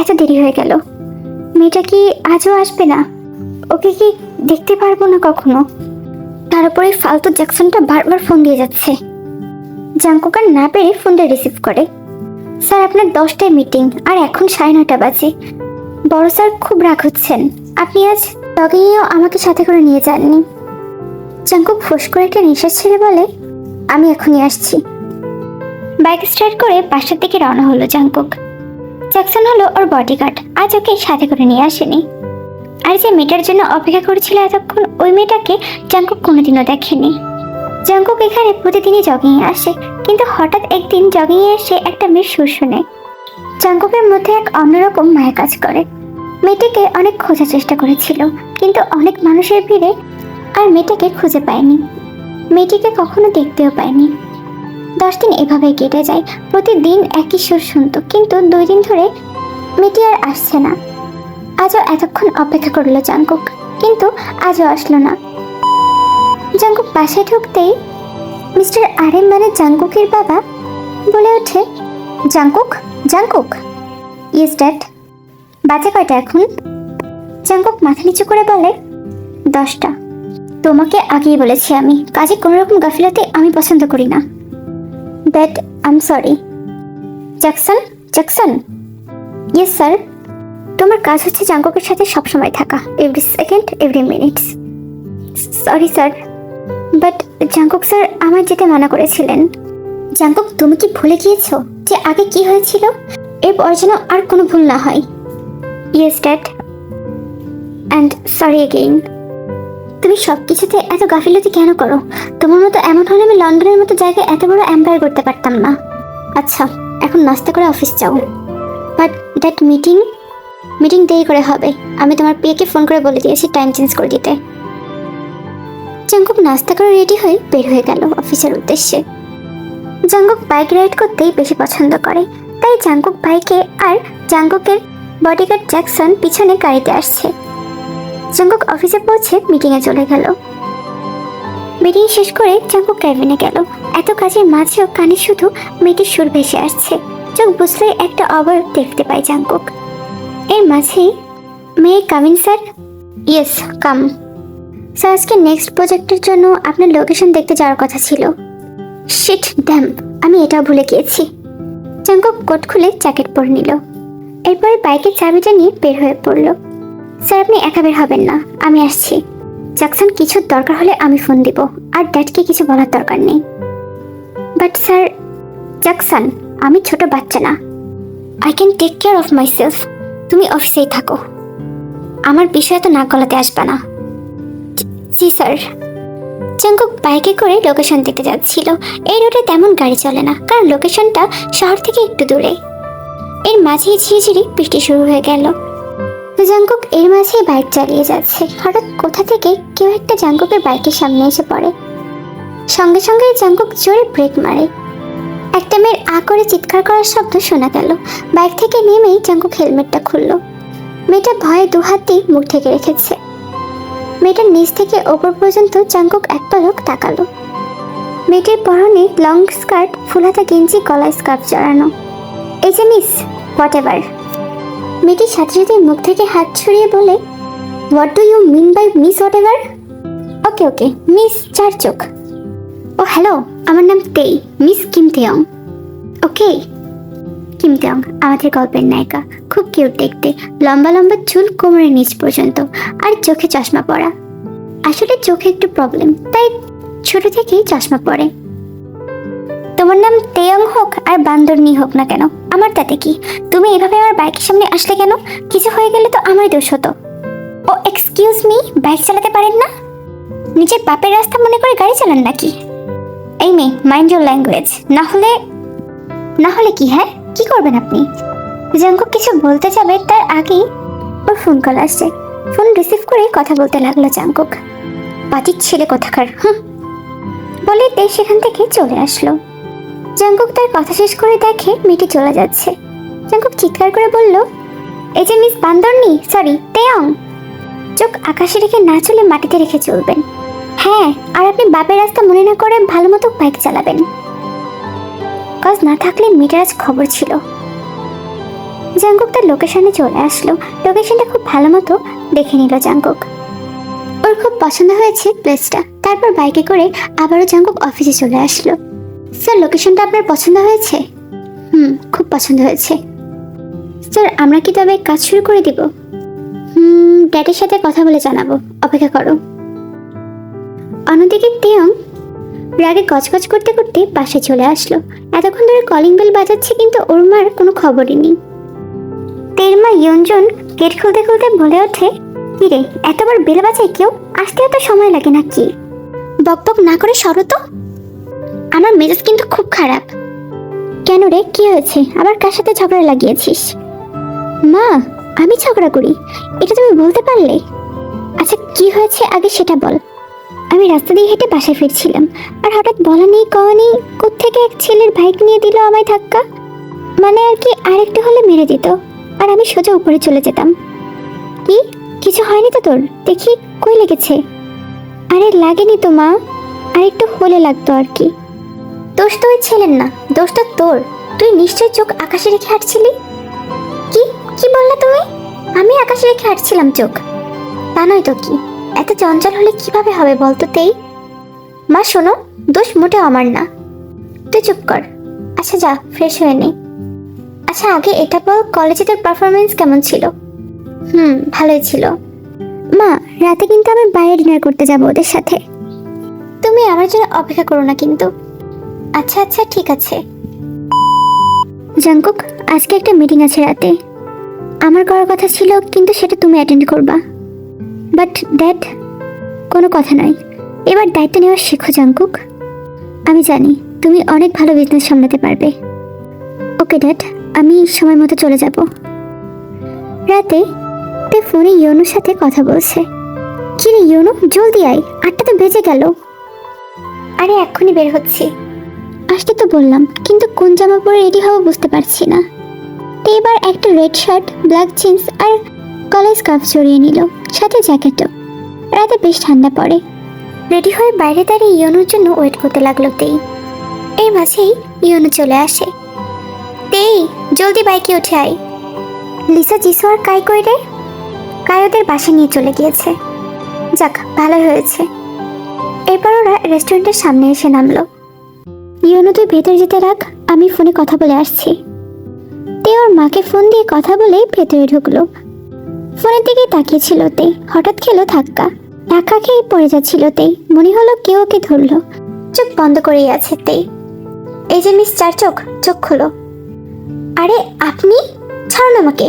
এত দেরি হয়ে গেল। মেয়েটা কি আজও আসবে না? ওকে কি দেখতে পারবো না কখনো? তার উপরে ফালতু জ্যাকসনটা বারবার ফোন দিয়ে যাচ্ছে। জাঙ্কুক আর না পেরে ফোনটা রিসিভ করে। স্যার, আপনার 10টায় মিটিং আর এখন 9:30 বাজে। বড় স্যার খুব রাগ হচ্ছেন। আপনি আজ জগিংয়েও আমাকে সাথে করে নিয়ে যাননি। জাঙ্কুক ফোঁস করে একটা নিঃশ্বাস ছেড়ে বলে, আমি এখনই আসছি। বাইক স্টার্ট করে বাসার দিকে রওনা হলো জাঙ্কুক। জ্যাকসন হলো ওর বডিগার্ড, আজ ওকে সাথে করে নিয়ে আসেনি। আর যে মেয়েটার জন্য অপেক্ষা করেছিল এতক্ষণ, ওই মেয়েটাকে জাঙ্কুক কোনোদিনও দেখেনি। জাঙ্কুক এখানে প্রতিদিনই জগিংয়ে আসে, কিন্তু হঠাৎ একদিন জগিংয়ে এসে একটা মেয়ের সুর শুনে। জাঙ্কুকের মধ্যে এক অন্যরকম মায়া কাজ করে। মেয়েটিকে অনেক খোঁজার চেষ্টা করেছিল, কিন্তু অনেক মানুষের ভিড়ে আর মেয়েটাকে খুঁজে পায়নি। মেয়েটিকে কখনো দেখতেও পায়নি। 10 দিন এভাবেই কেটে যায়। প্রতিদিন একই সুর শুনত, কিন্তু 2 দিন ধরে মেয়েটি আর আসছে না। আজও এতক্ষণ অপেক্ষা করলো জাঙ্কুক, কিন্তু আজও আসলো না। জাঙ্কুক বাসায় ঢুকতেই মিস্টার আরএম মানে জাঙ্কুকের বাবা বলে ওঠে, জাঙ্কুক, জাঙ্কুক। Yes dad. বাজে কয়টা এখন? জাঙ্কুক মাথা নিচু করে বলে, 10টা। তোমাকে আগেই বলেছি আমি, কাজে কোনো রকম গাফিলতি আমি পছন্দ করি না। Dad, I am sorry. Jackson, Jackson. Yes sir. তোমার কাজ হচ্ছে জাঙ্কুকের সাথে সবসময় থাকা, every second, every minutes. Sorry sir, but Jungkook sir আমার যেতে মানা করেছিলেন। জাঙ্কুক, তুমি কি ভুলে গিয়েছো যে আগে কি হয়েছিল? এরপর যেন আর কোনো ভুল না হয়। Yes dad, and sorry again. তুমি সব কিছুতে এত গাফিলতি কেন করো? তোমার মতো এমন হলে আমি লন্ডনের মতো জায়গায় এত বড় এম্পায়ার করতে পারতাম না। আচ্ছা, এখন নাস্তা করে অফিস যাও। বাট দ্যাট মিটিং দেরি করে হবে। আমি তোমার পিএকে ফোন করে বলে দিয়েছি টাইম চেঞ্জ করে দিতে। জাঙ্কুক নাস্তা করে রেডি হয়ে বের হয়ে গেল অফিসের উদ্দেশ্যে। জাঙ্কুক বাইক রাইড করতেই বেশি পছন্দ করে, তাই জাঙ্কুক বাইকে আর জাঙ্কুকের বডিগার্ড জ্যাকসন পিছনে গাড়িতে আসছে। জাঙ্কুক অফিসে পৌঁছে মিটিংয়ে চলে গেল। মিটিং শেষ করে জাঙ্কুক ক্যাবিনে গেল। এত কাজের মাঝেও কানে শুধু মেয়েটির সুর ভেসে আসছে। চোখ বুঝলে একটা অবয়ব দেখতে পায় জাঙ্কুক। এর মাঝেই, মেয়ে কামিন স্যার? ইয়েস, কাম। স্যার, আজকে নেক্সট প্রজেক্টের জন্য আপনার লোকেশন দেখতে যাওয়ার কথা ছিল। শিট ড্যাম, আমি এটাও ভুলে গিয়েছি। জাঙ্কুক কোট খুলে জ্যাকেট পরে নিল। এরপরে বাইকের চাবিটা নিয়ে বের হয়ে পড়ল। স্যার, আপনি একা বের হবেন না, আমি আসছি। জ্যাকসন, কিছুর দরকার হলে আমি ফোন দিব, আর ড্যাডকে কিছু বলার দরকার নেই। But sir. জ্যাকসন, আমি ছোট বাচ্চা না। I can take care of myself. তুমি অফিসেই থাকো, আমার বিষয়ে তো নাক গলাতে আসবে না। জি স্যার। জাঙ্কুক বাইকে করে লোকেশন দেখতে যাচ্ছিল। এই রোডে তেমন গাড়ি চলে না, কারণ লোকেশনটা শহর থেকে একটু দূরে। এর মাঝেই ঝিরিঝিরি বৃষ্টি শুরু হয়ে গেল। জাঙ্কুক এর মাঝেই বাইক চালিয়ে যাচ্ছে। হঠাৎ কোথা থেকে কেউ একটা জাঙ্কুকের বাইকের সামনে এসে পড়ে। সঙ্গে সঙ্গে জাঙ্কুক জোরে ব্রেক মারে। একটা মেয়ের আ করে চিৎকার করার শব্দ শোনা গেল। বাইক থেকে নেমেই জাঙ্কুক হেলমেটটা খুলল। মেয়েটা ভয়ে 2 হাত দিয়ে মুখ ঢেকে রেখেছে। মেয়েটার নিচ থেকে ওপর পর্যন্ত জাঙ্কুক এক পলক তাকালো। মেয়েটির পরনে লং স্কার্ট, ফুলহাতা গেঞ্জি, গলায় স্কার্ফ জড়ানো। এই যে মিস, হোয়াট এভার। মেয়েটির সাথে সাথে মুখ থেকে হাত ছড়িয়ে বলে, what do you mean by miss whatever? Okay okay, miss চার চোখ। ও হ্যালো, আমার নাম তেই, miss Kim Taeyoung. Okay. Kim Taeyoung আমাদের গল্পের নায়িকা, খুব কিউট দেখতে, লম্বা লম্বা চুল কোমরের নিচ পর্যন্ত, আর চোখে চশমা পরা। আসলে চোখে একটু প্রবলেম, তাই ছোট থেকেই চশমা পরে। তোমার নাম তেয়ং হোক আর বান্দরনি হোক না কেন, আমার তাতে কি? তুমি এভাবে আমার বাইকের সামনে আসলে কেন? কিছু হয়ে গেলে তো আমার দোষ হতো। ও এক্সকিউজ মি, বাইক চালাতে পারেন না? নিজের বাপের রাস্তা মনে করে গাড়ি চালান নাকি? এই মেয়ে, মাইন্ড ইউর ল্যাঙ্গুয়েজ। না হলে কি? হ্যাঁ, কি করবেন আপনি? জাঙ্কুক কিছু বলতে যাবে তার আগেই ওর ফোন কল আসছে। ফোন রিসিভ করে কথা বলতে লাগলো জাঙ্কুক। পাটির ছেলে কোথাকার, বলে তে সেখান থেকে চলে আসলো। জাঙ্কুক তার কথা শেষ করে দেখে মেয়েটি চলে যাচ্ছে। জাঙ্কুক চিৎকার করে বলল, এই যে মিস বান্দরনি, সরি তেয়ং। চোখ আকাশে রেখে না চলে মাটিতে রেখে চলবেন। হ্যাঁ, আর আপনি বাপের রাস্তা মনে না করে ভালো মতো বাইক চালাবেন। কাজ না থাকলে মেয়েটার আজ খবর ছিল। জাঙ্কুক তার লোকেশনে চলে আসলো। লোকেশনটা খুব ভালো মতো দেখে নিল জাঙ্কুক। ওর খুব পছন্দ হয়েছে প্লেসটা। তারপর বাইকে করে আবারও জাঙ্কুক অফিসে চলে আসলো। স্যার, লোকেশনটা আপনার পছন্দ হয়েছে? খুব পছন্দ হয়েছে। স্যার, আমরা কি তবে কাজ শুরু করে দিব? ড্যাডির সাথে কথা বলে জানাবো, অপেক্ষা করো। অন্যদিকে তেয়ং রাগে গজগজ করতে করতে বাসায় চলে আসলো। এতক্ষণ ধরে কলিং বেল বাজাচ্ছে, কিন্তু ওর মার কোনো খবরই নেই। তের মা ইয়ঞ্জন গেট খুলতে খুলতে বলে ওঠে, কিরে, এতবার বেল বাজায় কেউ? আসতে এত সময় লাগে নাকি? বকবক না করে সরো তো। আমার মেজাজ কিন্তু খুব খারাপ। কেন রে, কি হয়েছে? আবার কার সাথে ঝগড়া লাগিয়েছিস? মা, আমি ঝগড়া করি? এটা তুমি বলতে পারলে? আচ্ছা, কি হয়েছে আগে সেটা বল। আমি রাস্তা দিয়ে হেঁটে বাসায় ফিরছিলাম, আর হঠাৎ বলা নেই কওয়া নেই কোত্থেকে এক ছেলের বাইক নিয়ে দিল আমায় ধাক্কা। মানে আর কি, আরেকটু হলে মেরে দিত, আর আমি সোজা উপরে চলে যেতাম। কি, কিছু হয়নি তো তোর? দেখি, কই লেগেছে? আরে লাগেনি তো মা, আর একটু হলে লাগতো আর কি। দোষ তো ওই ছেলের না, দোষটা তোর। তুই নিশ্চয়ই চোখ আকাশে রেখে হাঁটছিলি। কি কি বললে তুমি? আমি আকাশে রেখে হাঁটছিলাম চোখ? তা নয় তো কি। এত চঞ্চল হলে কিভাবে হবে বলতো তেই? মা শোনো, দোষ মোটেও আমার না। তুই চুপ কর। আচ্ছা যা, ফ্রেশ হয়ে নে। আচ্ছা আগে এটা বল, কলেজে তোর পারফরমেন্স কেমন ছিল? ভালোই ছিল। মা, রাতে কিন্তু আমি বাইরে ডিনার করতে যাবো ওদের সাথে। তুমি আমার জন্য অপেক্ষা করো না কিন্তু। আচ্ছা আচ্ছা, ঠিক আছে। জাঙ্কুক, আজকে একটা মিটিং আছে রাতে। আমার করার কথা ছিল, কিন্তু সেটা তুমি অ্যাটেন্ড করবা। বাট ড্যাড, কোনো কথা নয়। এবার দায়িত্ব নেওয়া শেখো জাঙ্কুক। আমি জানি তুমি অনেক ভালো বিজনেস সামলাতে পারবে। ওকে ড্যাড, আমি সময় মতো চলে যাব। রাতে তে ফোনে ইয়োনোর সাথে কথা বলছে। কিরে ইয়োনো, জলদি আয়, 8টা তো বেজে গেল। আরে এক্ষুনি বের হচ্ছি। আসতে তো বললাম, কিন্তু কোন জামা পরে রেডি হবো বুঝতে পারছি না। তো এবার একটা রেড শার্ট, ব্ল্যাক জিন্স আর কলেজ স্কার্ফ জড়িয়ে নিল, সাথে জ্যাকেটও। রাতে বেশ ঠান্ডা পড়ে। রেডি হয়ে বাইরে দাঁড়িয়ে ইয়োনোর জন্য ওয়েট করতে লাগলো তেই। এর মাঝেই ইয়োনো চলে আসে। তেই, জলদি বাইকে উঠে আয়। লিসা, জিসু আর কাই কই রে? কাই ওদের বাসা নিয়ে চলে গিয়েছে। যাক, ভালো হয়েছে। এরপর ওরা রেস্টুরেন্টের সামনে এসে নামলো। ইয়োনো, তুই ভেতরে যেতে রাখ, আমি ফোনে কথা বলে আসছি। তে ওর মাকে ফোন দিয়ে কথা বলে ভেতরে ঢুকলো। ফোনের দিকে তাকিয়েছিল তে, হঠাৎ খেলো ধাক্কা। ধাক্কা খেয়ে পড়ে যাচ্ছিল তে, মনে হলো কেউ ওকে ধরলো। চোখ বন্ধ করেই আছে তে। এই যে মিস চার চোখ, চোখ খোলো। আরে আপনি, ছাড়ুন আমাকে।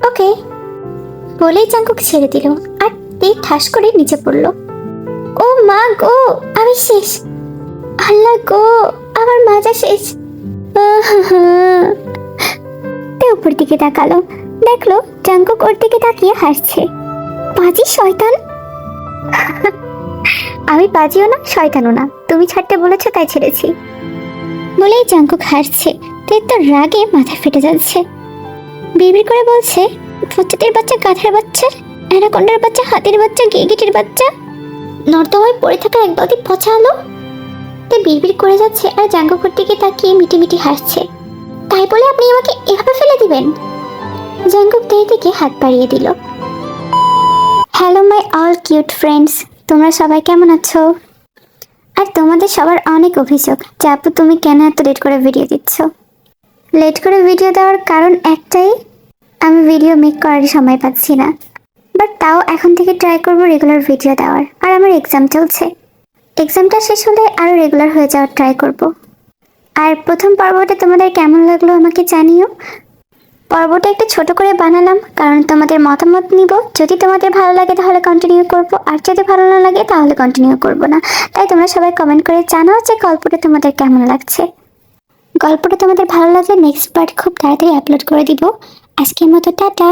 ওকে বলেই জাঙ্কুক ছেড়ে দিল, আর তে ঠাস করে নিচে পড়লো। ও মা গো, আমি শেষ। আল্লাহ গো, আমার মাজা শেষ। তে উপর দিকে তাকালো, দেখলো জাঙ্কুক ওর দিকে তাকিয়ে হাসছে। পাজি শয়তান। আমি পাজিও না, শয়তানও না, তুমি ছাড়তে বলেছো তাই ছেড়েছি। বলেই জাঙ্কুক হাসছে। তে তো রাগে মাথা ফেটে যাচ্ছে। বিড়বিড় করে বলছে, ফুচুতের বাচ্চা, গাধার বাচ্চা, অ্যানাকোন্ডার বাচ্চা, হাতির বাচ্চা, গিরগিটির বাচ্চা, নর্দমায় পড়ে থাকা এক বালতি পচা আলো। তে বিড়বিড় করে যাচ্ছে আর জাঙ্কুকের দিকে তাকিয়ে মিটি মিটি হাসছে। তাই বলে আপনি আমাকে এভাবে ফেলে দিবেন? জাঙ্কুক তের দিকে হাত বাড়িয়ে দিল। Hello my all cute friends, তোমরা সবাই কেমন আছো? আর তোমাদের সবার অনেক অভিযোগ যে আপু তুমি কেন এত লেট করে ভিডিও দিচ্ছ। লেট করে ভিডিও দেওয়ার কারণ একটাই, আমি ভিডিও মেক করার সময় পাচ্ছি না। বাট তাও এখন থেকে ট্রাই করবো রেগুলার ভিডিও দেওয়ার। আর আমার এক্সাম চলছে, এক্সামটা শেষ হলে আরও রেগুলার হয়ে যাওয়ার ট্রাই করব। আর প্রথম পর্বটা তোমাদের কেমন লাগলো আমাকে জানিও। পর্বটা একটু ছোট করে বানালাম কারণ তোমাদের মতামত নিব। যদি তোমাদের ভালো লাগে তাহলে কন্টিনিউ করব, আর যদি ভালো না লাগে তাহলে কন্টিনিউ করব না। তাই তোমরা সবাই কমেন্ট করে জানাও যে গল্পটা তোমাদের কেমন লাগছে। গল্পটা তোমাদের ভালো লাগলে নেক্সট পার্ট খুব তাড়াতাড়ি আপলোড করে দিব। আজকের মতো টাটা।